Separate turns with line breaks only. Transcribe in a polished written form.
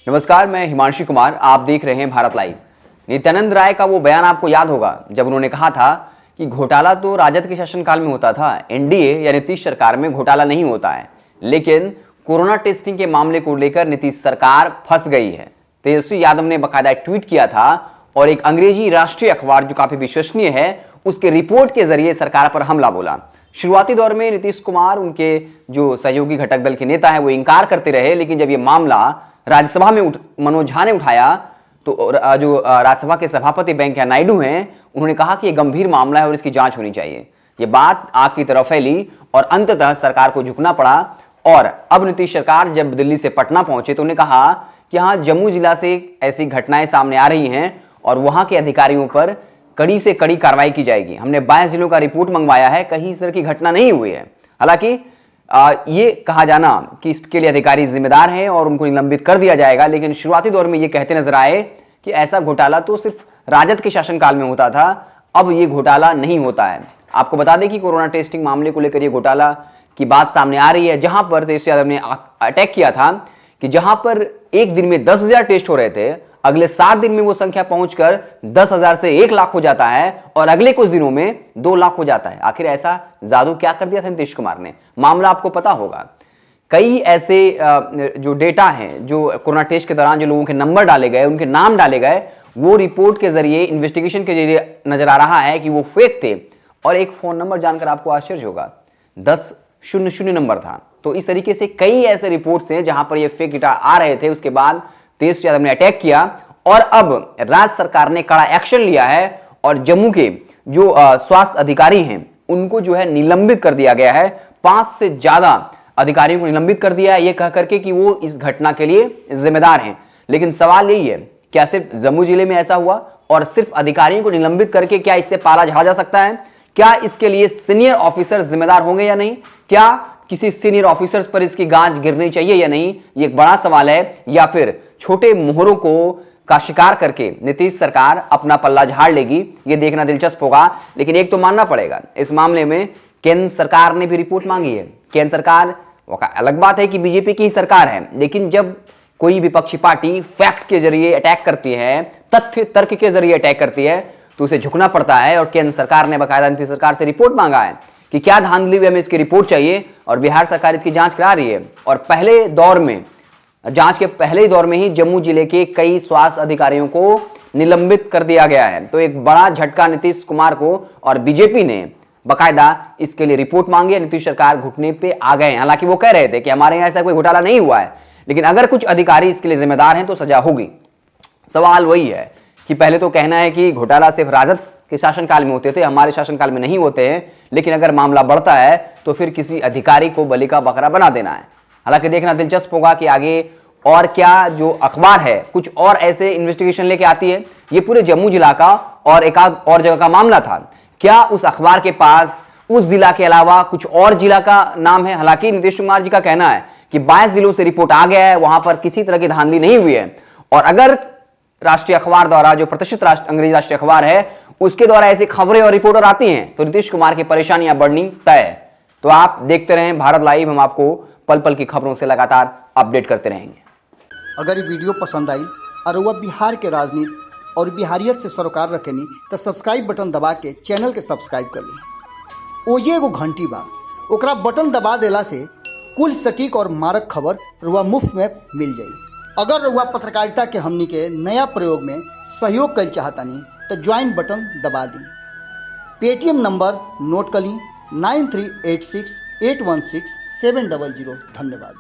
नमस्कार, मैं हिमांशु कुमार। आप देख रहे हैं भारत लाइव। नित्यानंद राय का वो बयान आपको याद होगा जब उन्होंने कहा था कि घोटाला तो राजद के शासनकाल में होता था, एनडीए या नीतीश सरकार में घोटाला नहीं होता है। लेकिन कोरोना टेस्टिंग के मामले को लेकर नीतीश सरकार फंस गई है। तेजस्वी यादव ने बकायदा ट्वीट किया था और एक अंग्रेजी राष्ट्रीय अखबार जो काफी विश्वसनीय है उसके रिपोर्ट के जरिए सरकार पर हमला बोला। शुरुआती दौर में नीतीश कुमार, उनके जो सहयोगी घटक दल के नेता है, वो इंकार करते रहे। लेकिन जब ये मामला राज्यसभा में मनोज झा ने उठाया तो जो राज्यसभा के सभापति वेंकैया नायडू हैं, उन्होंने कहा कि यह गंभीर मामला है और इसकी जांच होनी चाहिए। ये बात आग की तरफ फैली और अंततः सरकार को झुकना पड़ा। और अब नीतीश सरकार जब दिल्ली से पटना पहुंचे तो उन्होंने कहा कि हाँ, जम्मू जिला से ऐसी घटनाएं सामने आ रही हैं और वहां के अधिकारियों पर कड़ी से कड़ी कार्रवाई की जाएगी। हमने 22 जिलों का रिपोर्ट मंगवाया है, कहीं इस तरह की घटना नहीं हुई है। हालांकि ये कहा जाना कि इसके लिए अधिकारी जिम्मेदार हैं और उनको निलंबित कर दिया जाएगा, लेकिन शुरुआती दौर में ये कहते नजर आए कि ऐसा घोटाला तो सिर्फ राजद के शासनकाल में होता था, अब ये घोटाला नहीं होता है। आपको बता दें कि कोरोना टेस्टिंग मामले को लेकर ये घोटाला की बात सामने आ रही है, जहां पर तेजस्वी यादव ने अटैक किया था कि जहां पर एक दिन में 10,000 टेस्ट हो रहे थे, अगले 7 दिन में वो संख्या पहुंचकर 10,000 से 1 लाख हो जाता है और अगले कुछ दिनों में 2 लाख हो जाता है। आखिर ऐसा जादू क्या कर दिया था नीतीश कुमार ने? मामला आपको पता होगा। कई ऐसे जो डेटा हैं, जो कोरोना टेस्ट के दौरान जो लोगों के नंबर डाले गए, उनके नाम डाले गए, वो रिपोर्ट के जरिए, इन्वेस्टिगेशन के जरिए नजर आ रहा है कि वो फेक थे। और एक फोन नंबर जानकर आपको आश्चर्य होगा, 1000 नंबर था। तो इस तरीके से कई ऐसे रिपोर्ट्स हैं जहां पर ये फेक डेटा आ रहे थे। उसके बाद तेजस्वी यादव ने अटैक किया और अब राज्य सरकार ने कड़ा एक्शन लिया है और जम्मू के जो स्वास्थ्य अधिकारी हैं उनको जो है निलंबित कर दिया गया है। 5 से ज्यादा अधिकारियों को निलंबित कर दिया है, ये कह करके कि वो इस घटना के लिए जिम्मेदार हैं। लेकिन सवाल यही है, क्या सिर्फ जम्मू जिले में ऐसा हुआ और सिर्फ अधिकारियों को निलंबित करके क्या इससे पाला झाड़ा जा सकता है? क्या इसके लिए सीनियर ऑफिसर जिम्मेदार होंगे या नहीं? क्या किसी सीनियर ऑफिसर्स पर इसकी गांज गिरनी चाहिए या नहीं? ये एक बड़ा सवाल है। या फिर छोटे मोहरों को का शिकार करके नीतीश सरकार अपना पल्ला झाड़ लेगी? ये देखना दिलचस्प होगा। लेकिन एक तो मानना पड़ेगा, इस मामले में केंद्र सरकार ने भी रिपोर्ट मांगी है। केंद्र सरकार, अलग बात है कि बीजेपी की सरकार है, लेकिन जब कोई विपक्षी पार्टी फैक्ट के जरिए अटैक करती है, तथ्य तर्क के जरिए अटैक करती है, तो उसे झुकना पड़ता है। और केंद्र सरकार ने बाकायदा नीतीश सरकार से रिपोर्ट मांगा है कि क्या धांधली हुई, हमें इसकी रिपोर्ट चाहिए। और बिहार सरकार इसकी जांच करा रही है। और पहले दौर में, जांच के पहले दौर में ही जम्मू जिले के कई स्वास्थ्य अधिकारियों को निलंबित कर दिया गया है। तो एक बड़ा झटका नीतीश कुमार को, और बीजेपी ने बाकायदा इसके लिए रिपोर्ट मांगी है। नीतीश सरकार घुटने पे आ गए हैं। हालांकि वो कह रहे थे कि हमारे यहां ऐसा कोई घोटाला नहीं हुआ है, लेकिन अगर कुछ अधिकारी इसके लिए जिम्मेदार हैं तो सजा होगी। सवाल वही है कि पहले तो कहना है कि घोटाला सिर्फ राजद के शासनकाल में होते थे, हमारे शासनकाल में नहीं होते हैं। लेकिन अगर मामला बढ़ता है तो फिर किसी अधिकारी को बलि का बकरा बना देना है। हालांकि देखना दिलचस्प होगा कि आगे और क्या जो अखबार है कुछ और ऐसे इन्वेस्टिगेशन लेके आती है। ये पूरे जम्मू जिला का और एक आध और जगह का मामला था। क्या उस अखबार के पास उस जिला के अलावा कुछ और जिला का नाम है? हालांकि नीतीश कुमार जी का कहना है कि 22 जिलों से रिपोर्ट आ गया है, वहां पर किसी तरह की धांधली नहीं हुई है। और अगर राष्ट्रीय अखबार द्वारा, जो प्रतिष्ठित अंग्रेजी राष्ट्रीय अखबार है, उसके द्वारा ऐसी खबरें और रिपोर्टर आती हैं तो नीतीश कुमार की परेशानियां बढ़नी तय है। तो आप देखते रहें भारत लाइव, हम आपको पल पल की खबरों से लगातार अपडेट करते रहेंगे।
अगर ये वीडियो पसंद आई और वह बिहार के राजनीति और बिहारियत से सरोकार रखेनी तो सब्सक्राइब बटन दबा के चैनल के सब्सक्राइब कर ली। ओजे एगो घंटी बा, ओकरा बटन दबा देला से कुल सटीक और मारक खबर रुआ मुफ्त में मिल जाई। अगर रुआ पत्रकारिता के हमनी के नया प्रयोग में सहयोग कर चाहतानी तो ज्वाइन बटन दबा दी। पेटीएम नंबर नोट कर ली 9386816700। धन्यवाद।